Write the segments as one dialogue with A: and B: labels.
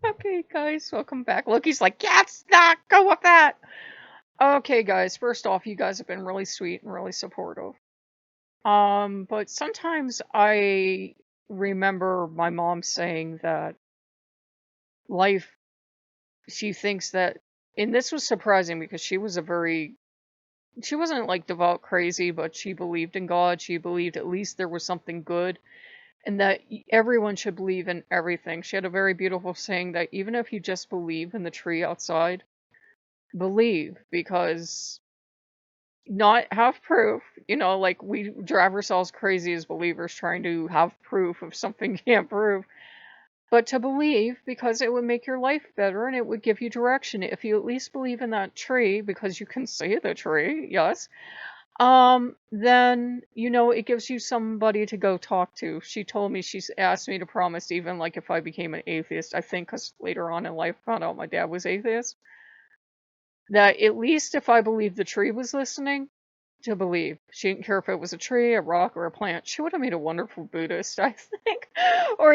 A: Okay, guys, welcome back. Loki's like, yes, not go with that. Okay, guys, first off, you guys have been really sweet and really supportive. But sometimes I remember my mom saying that life, she thinks that, and this was surprising because she wasn't like devout crazy, but she believed in God. She believed at least there was something good and that everyone should believe in everything. She had a very beautiful saying that even if you just believe in the tree outside, believe because not have proof, like we drive ourselves crazy as believers trying to have proof of something you can't prove, but to believe because it would make your life better and it would give you direction. If you at least believe in that tree because you can see the tree, yes, then it gives you somebody to go talk to. She told me, she's asked me to promise, even like if I became an atheist, I think, because later on in life I found out my dad was atheist, that at least if I believed the tree was listening, to believe. She didn't care if it was a tree, a rock, or a plant. She would have made a wonderful Buddhist, I think, or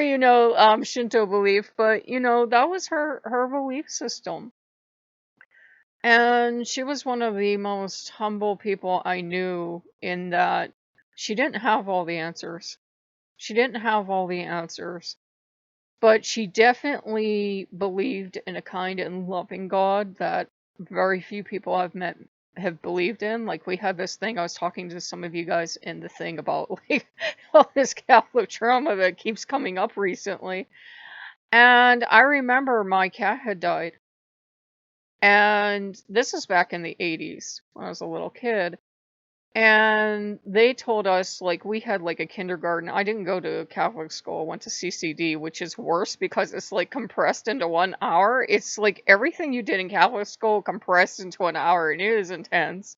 A: Shinto belief. But that was her belief system, and she was one of the most humble people I knew. In that, she didn't have all the answers. She didn't have all the answers, but she definitely believed in a kind and loving God that very few people I've met have believed in. Like, we had this thing, I was talking to some of you guys in the thing about like all this Catholic trauma that keeps coming up recently. And I remember my cat had died. And this is back in the 80s when I was a little kid. And they told us, like, we had like a kindergarten. I didn't go to Catholic school. I went to CCD, which is worse because it's like compressed into 1 hour. It's like everything you did in Catholic school compressed into an hour, and it is intense.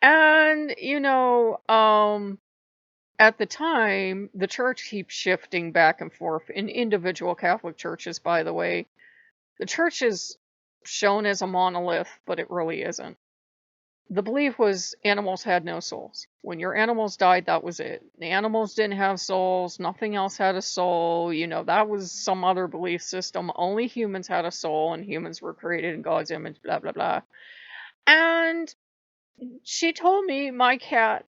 A: And, at the time, the church keeps shifting back and forth in individual Catholic churches, by the way. The church is shown as a monolith, but it really isn't. The belief was animals had no souls. When your animals died, that was it. The animals didn't have souls. Nothing else had a soul. That was some other belief system. Only humans had a soul, and humans were created in God's image, blah, blah, blah. And she told me my cat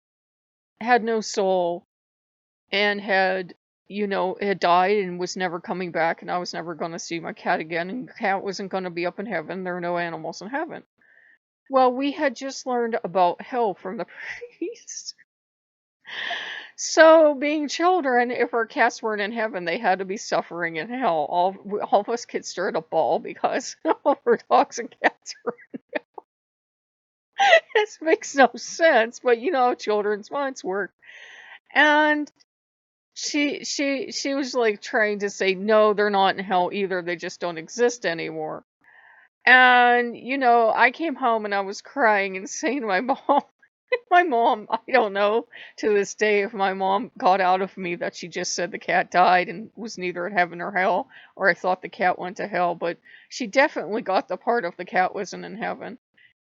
A: had no soul and had died and was never coming back, and I was never going to see my cat again, and the cat wasn't going to be up in heaven. There are no animals in heaven. Well, we had just learned about hell from the priest. So, being children, if our cats weren't in heaven, they had to be suffering in hell. All of us kids stirred a ball because all of our dogs and cats were. This makes no sense, but children's minds work. And she was like trying to say, no, they're not in hell either. They just don't exist anymore. And I came home and I was crying and saying to my mom, my mom, I don't know to this day if my mom got out of me that she just said the cat died and was neither in heaven or hell, or I thought the cat went to hell, but she definitely got the part of the cat wasn't in heaven.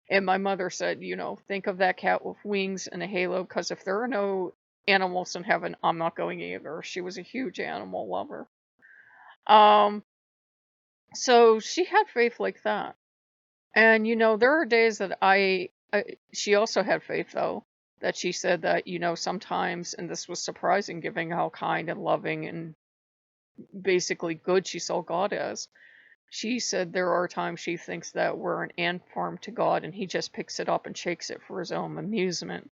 A: And my mother said, think of that cat with wings and a halo, because if there are no animals in heaven, I'm not going either. She was a huge animal lover. Um, so she had faith like that. And there are days that she also had faith, though, that she said that sometimes, and this was surprising given how kind and loving and basically good she saw God as. She said there are times she thinks that we're an ant farm to God and he just picks it up and shakes it for his own amusement.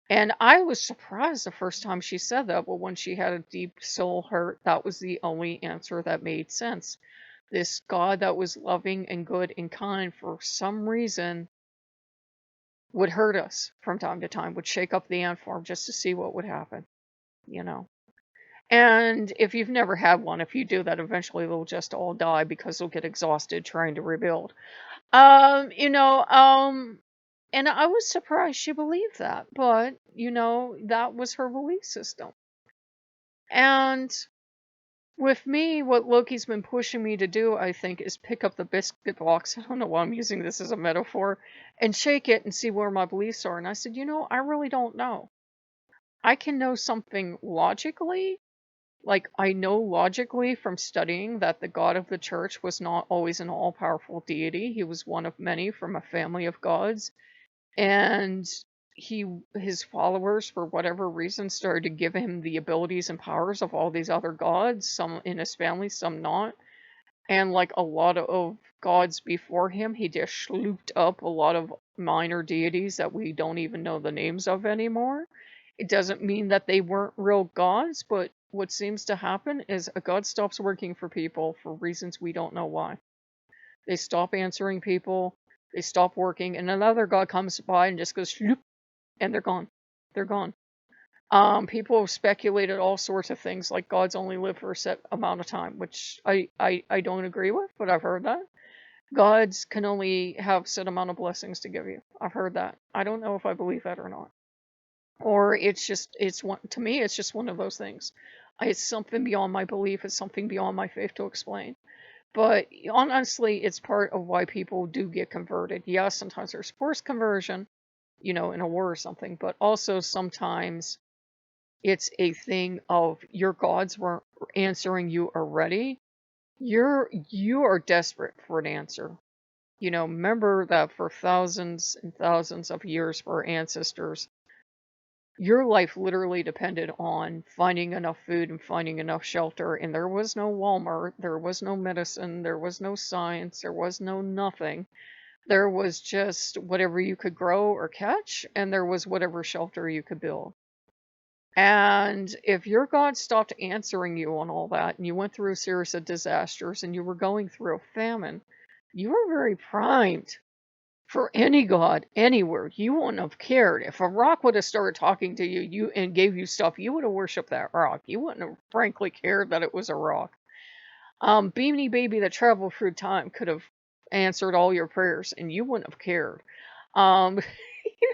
A: And I was surprised the first time she said that, but when she had a deep soul hurt, that was the only answer that made sense. This God that was loving and good and kind, for some reason, would hurt us from time to time, would shake up the ant farm just to see what would happen, you know. And if you've never had one, if you do that, eventually they'll just all die because they'll get exhausted trying to rebuild. And I was surprised she believed that, but that was her belief system. And with me, what Loki's been pushing me to do, I think, is pick up the biscuit box. I don't know why I'm using this as a metaphor, and shake it and see where my beliefs are. And I said, I really don't know. I can know something logically, Like, I know logically from studying that the God of the church was not always an all-powerful deity. He was one of many from a family of gods. And his followers, for whatever reason, started to give him the abilities and powers of all these other gods, some in his family, some not. And like a lot of gods before him, he just slooped up a lot of minor deities that we don't even know the names of anymore. It doesn't mean that they weren't real gods, but what seems to happen is a god stops working for people for reasons we don't know why. They stop answering people, they stop working, and another god comes by and just goes sloop, and they're gone. They're gone. People have speculated all sorts of things, like gods only live for a set amount of time, which I don't agree with, but I've heard that. Gods can only have set amount of blessings to give you. I've heard that. I don't know if I believe that or not. Or it's one, to me, it's just one of those things. It's something beyond my belief, it's something beyond my faith to explain. But honestly, it's part of why people do get converted. Yes, sometimes there's forced conversion, in a war or something, but also sometimes it's a thing of your gods weren't answering you already. You are desperate for an answer. Remember that for thousands and thousands of years for our ancestors, your life literally depended on finding enough food and finding enough shelter, and there was no Walmart, there was no medicine, there was no science, there was no nothing. There was just whatever you could grow or catch, and there was whatever shelter you could build. And if your God stopped answering you on all that, and you went through a series of disasters, and you were going through a famine, you were very primed for any god anywhere. You wouldn't have cared. If a rock would have started talking to you and gave you stuff, you would have worshipped that rock. You wouldn't have frankly cared that it was a rock. Beanie Baby that traveled through time could have answered all your prayers, and you wouldn't have cared. Um,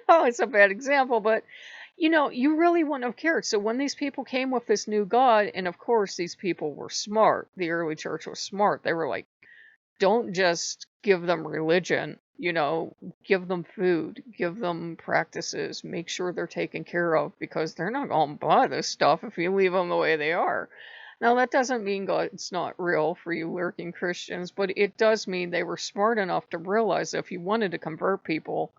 A: it's a bad example, but you really wouldn't have cared. So when these people came with this new God, and of course these people were smart, the early church was smart. They were like, don't just give them religion, give them food, give them practices, make sure they're taken care of, because they're not going to buy this stuff if you leave them the way they are. Now, that doesn't mean God's not real for you lurking Christians, but it does mean they were smart enough to realize that if you wanted to convert people,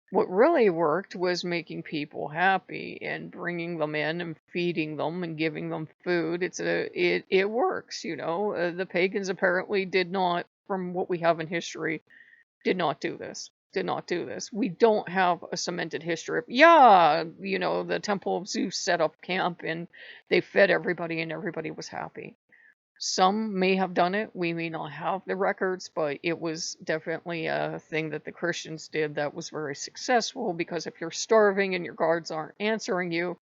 A: what really worked was making people happy and bringing them in and feeding them and giving them food. It works, The pagans apparently did not, from what we have in history, did not do this. Did not do this. We don't have a cemented history of, yeah, the Temple of Zeus set up camp and they fed everybody and everybody was happy. Some may have done it. We may not have the records, but it was definitely a thing that the Christians did that was very successful, because if you're starving and your guards aren't answering you,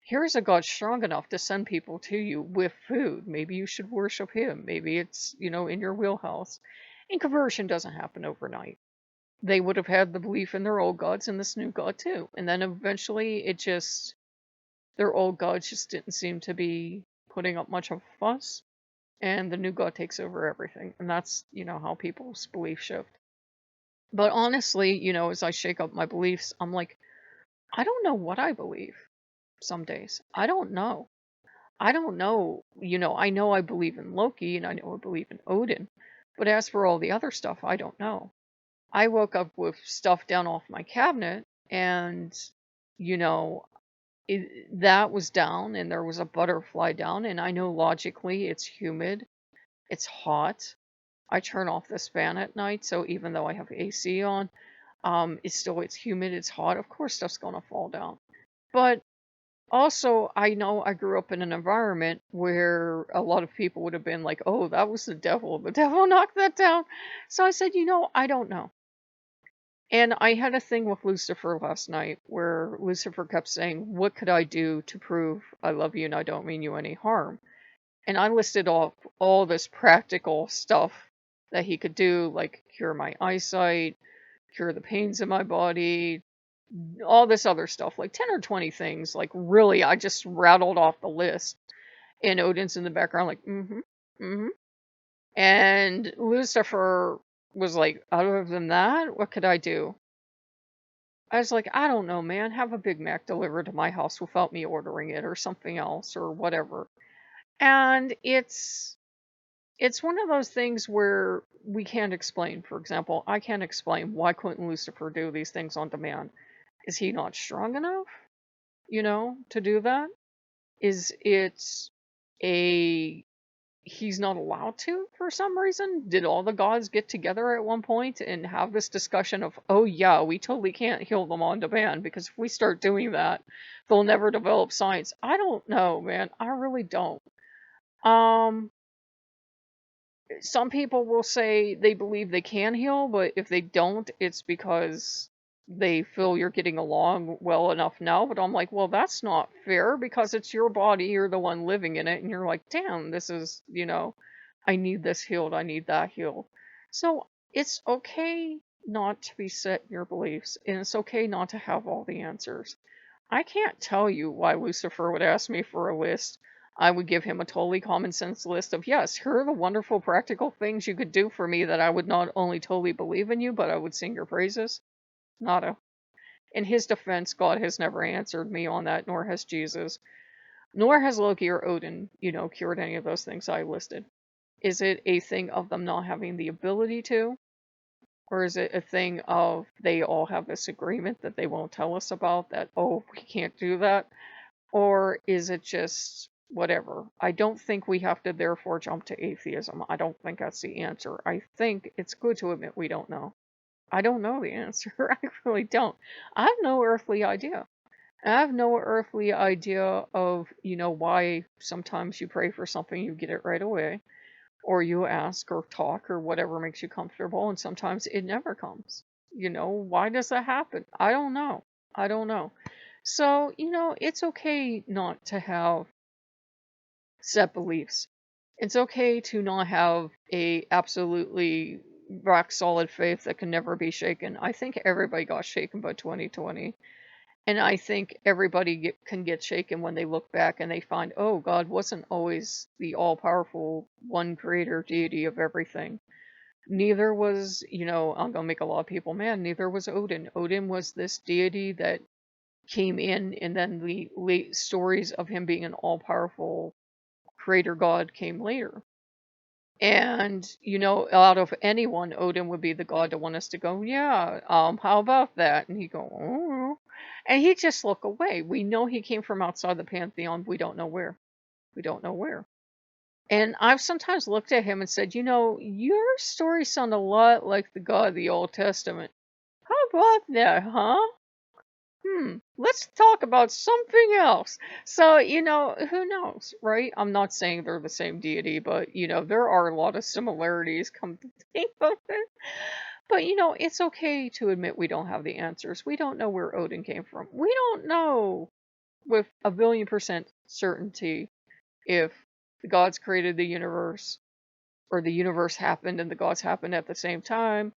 A: here's a God strong enough to send people to you with food. Maybe you should worship him. Maybe it's, in your wheelhouse. And conversion doesn't happen overnight. They would have had the belief in their old gods and this new God too. And then eventually their old gods just didn't seem to be putting up much of a fuss, and the new God takes over everything. And that's, how people's beliefs shift. But honestly, as I shake up my beliefs, I'm like, I don't know what I believe some days. I don't know. I don't know. I know I believe in Loki and I know I believe in Odin. But as for all the other stuff, I don't know. I woke up with stuff down off my cabinet, and, you know, that was down, and there was a butterfly down, and I know logically it's humid, it's hot. I turn off this fan at night, so even though I have AC on, it's humid, it's hot. Of course, stuff's gonna fall down. But also, I know I grew up in an environment where a lot of people would have been like, "Oh, that was the devil. The devil knocked that down." So I said, I don't know. And I had a thing with Lucifer last night where Lucifer kept saying, "What could I do to prove I love you and I don't mean you any harm?" And I listed off all this practical stuff that he could do, like cure my eyesight, cure the pains in my body, all this other stuff, like 10 or 20 things. Like, really, I just rattled off the list. And Odin's in the background, like, mm-hmm, mm-hmm. And Lucifer was like, other than that, what could I do? I was like, I don't know, man. Have a Big Mac delivered to my house without me ordering it, or something else, or whatever. And it's one of those things where we can't explain. For example, I can't explain why couldn't Lucifer do these things on demand. Is he not strong enough, to do that? Is it a he's not allowed to for some reason? Did all the gods get together at one point and have this discussion of, oh yeah, we totally can't heal them on demand because if we start doing that, they'll never develop science. I don't know, man. I really don't. Um, some people will say they believe they can heal, but if they don't, it's because they feel you're getting along well enough now. But I'm like, well, that's not fair because it's your body, you're the one living in it, and you're like, damn, this is, I need this healed, I need that healed. So it's okay not to be set in your beliefs, and it's okay not to have all the answers. I can't tell you why Lucifer would ask me for a list. I would give him a totally common sense list of, yes, here are the wonderful practical things you could do for me that I would not only totally believe in you, but I would sing your praises. Nada. In his defense, God has never answered me on that, nor has Jesus, nor has Loki or Odin, cured any of those things I listed. Is it a thing of them not having the ability to? Or is it a thing of they all have this agreement that they won't tell us about that, oh, we can't do that? Or is it just whatever? I don't think we have to therefore jump to atheism. I don't think that's the answer. I think it's good to admit we don't know. I don't know the answer. I really don't. I have no earthly idea. I have no earthly idea of, why sometimes you pray for something, you get it right away, or you ask or talk or whatever makes you comfortable, and sometimes it never comes. Why does that happen? I don't know. I don't know. So, it's okay not to have set beliefs. It's okay to not have a absolutely rock solid faith that can never be shaken. I think everybody got shaken by 2020. And I think everybody can get shaken when they look back and they find, oh, God wasn't always the all powerful one creator deity of everything. Neither was, I'm going to make a lot of people mad, neither was Odin. Odin was this deity that came in, and then the late stories of him being an all powerful creator god came later. And, out of anyone, Odin would be the god to want us to go, yeah, how about that? And he'd go, oh. And he'd just look away. We know he came from outside the pantheon. We don't know where. We don't know where. And I've sometimes looked at him and said, your stories sound a lot like the God of the Old Testament. How about that, huh? Let's talk about something else. So, who knows, right? I'm not saying they're the same deity, but, there are a lot of similarities come to think of it. But, it's okay to admit we don't have the answers. We don't know where Odin came from. We don't know with a billion percent certainty if the gods created the universe, or the universe happened and the gods happened at the same time,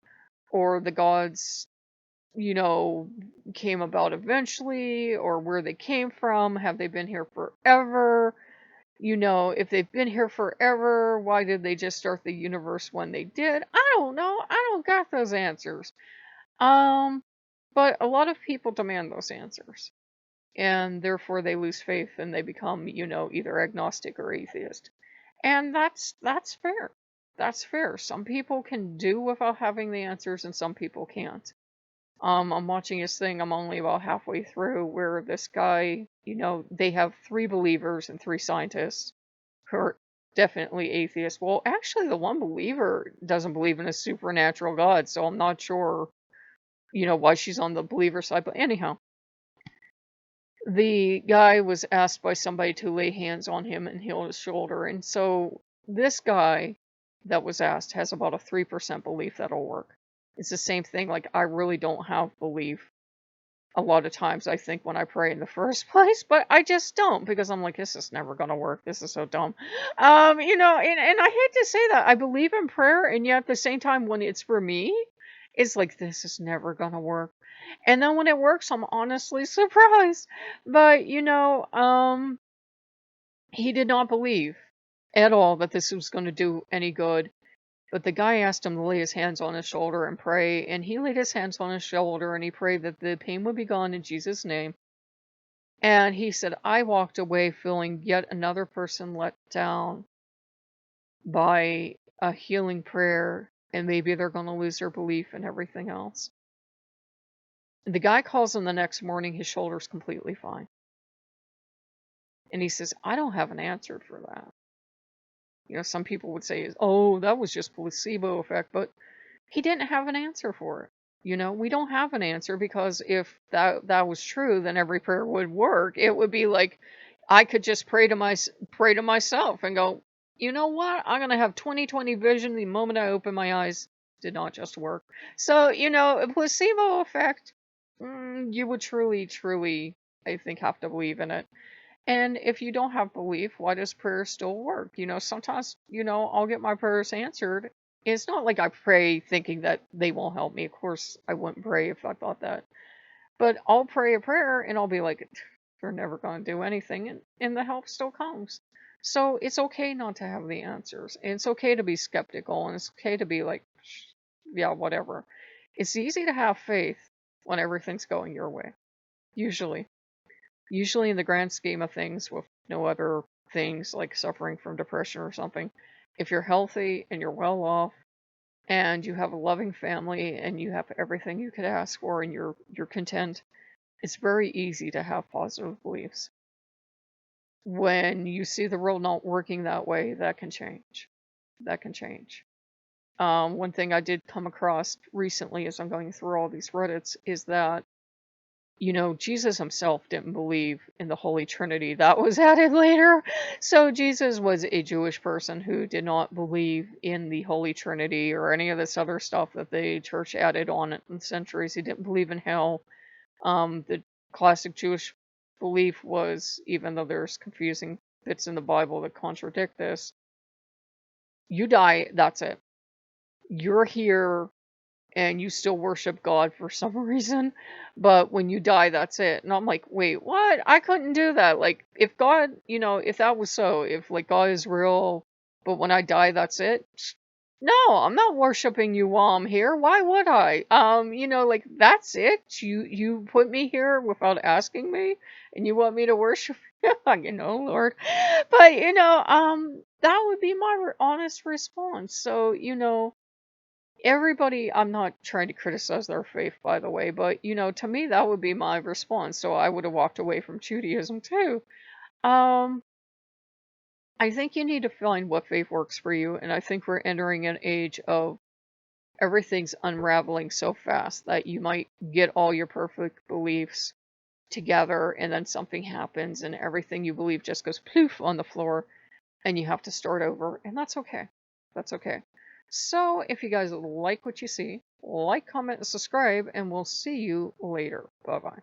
A: or the gods came about eventually, or where they came from. Have they been here forever? If they've been here forever, why did they just start the universe when they did? I don't know. I don't got those answers. But a lot of people demand those answers. And therefore they lose faith and they become, either agnostic or atheist. And that's fair. That's fair. Some people can do without having the answers and some people can't. I'm watching this thing, I'm only about halfway through, where this guy, they have 3 believers and 3 scientists who are definitely atheists. Well, actually, the one believer doesn't believe in a supernatural God, so I'm not sure, why she's on the believer side. But anyhow, the guy was asked by somebody to lay hands on him and heal his shoulder. And so this guy that was asked has about a 3% belief that'll work. It's the same thing. Like, I really don't have belief a lot of times, I think, when I pray in the first place, but I just don't, because I'm like, this is never going to work. This is so dumb. And I hate to say that. I believe in prayer, and yet at the same time, when it's for me, it's like, this is never going to work. And then when it works, I'm honestly surprised. But, he did not believe at all that this was going to do any good. But the guy asked him to lay his hands on his shoulder and pray, and he laid his hands on his shoulder and he prayed that the pain would be gone in Jesus' name. And he said, I walked away feeling yet another person let down by a healing prayer, and maybe they're going to lose their belief and everything else. The guy calls him the next morning, his shoulder's completely fine. And he says, I don't have an answer for that. Some people would say, oh, that was just placebo effect, but he didn't have an answer for it. We don't have an answer, because if that was true, then every prayer would work. It would be like I could just pray to myself and go, you know what? I'm gonna have 20/20 vision the moment I open my eyes. Did not just work. So a placebo effect. You would truly, truly, I think, have to believe in it. And if you don't have belief, why does prayer still work? Sometimes, I'll get my prayers answered. It's not like I pray thinking that they won't help me. Of course, I wouldn't pray if I thought that. But I'll pray a prayer and I'll be like, they're never going to do anything. And the help still comes. So it's okay not to have the answers. And it's okay to be skeptical. And it's okay to be like, yeah, whatever. It's easy to have faith when everything's going your way. Usually. Usually, in the grand scheme of things, with no other things like suffering from depression or something, if you're healthy and you're well off and you have a loving family and you have everything you could ask for and you're content, it's very easy to have positive beliefs. When you see the world not working that way, that can change. That can change. One thing I did come across recently as I'm going through all these Reddits is that Jesus himself didn't believe in the Holy Trinity. That was added later. So Jesus was a Jewish person who did not believe in the Holy Trinity or any of this other stuff that the church added on in the centuries. He didn't believe in hell. The classic Jewish belief was, even though there's confusing bits in the Bible that contradict this, you die, that's it. You're here and you still worship God for some reason, but when you die, that's it. And I'm like, wait, what? I couldn't do that. Like, if God, if that was so, if like God is real, but when I die, that's it. No, I'm not worshiping you while I'm here. Why would I? Like that's it. You put me here without asking me, and you want me to worship you, Lord. But that would be my honest response. So everybody, I'm not trying to criticize their faith, by the way, but to me that would be my response. So I would have walked away from Judaism too. Um, I think you need to find what faith works for you, and I think we're entering an age of everything's unraveling so fast that you might get all your perfect beliefs together, and then something happens, and everything you believe just goes poof on the floor, and you have to start over, and that's okay. That's okay. So, if you guys like what you see, like, comment, and subscribe, and we'll see you later. Bye-bye.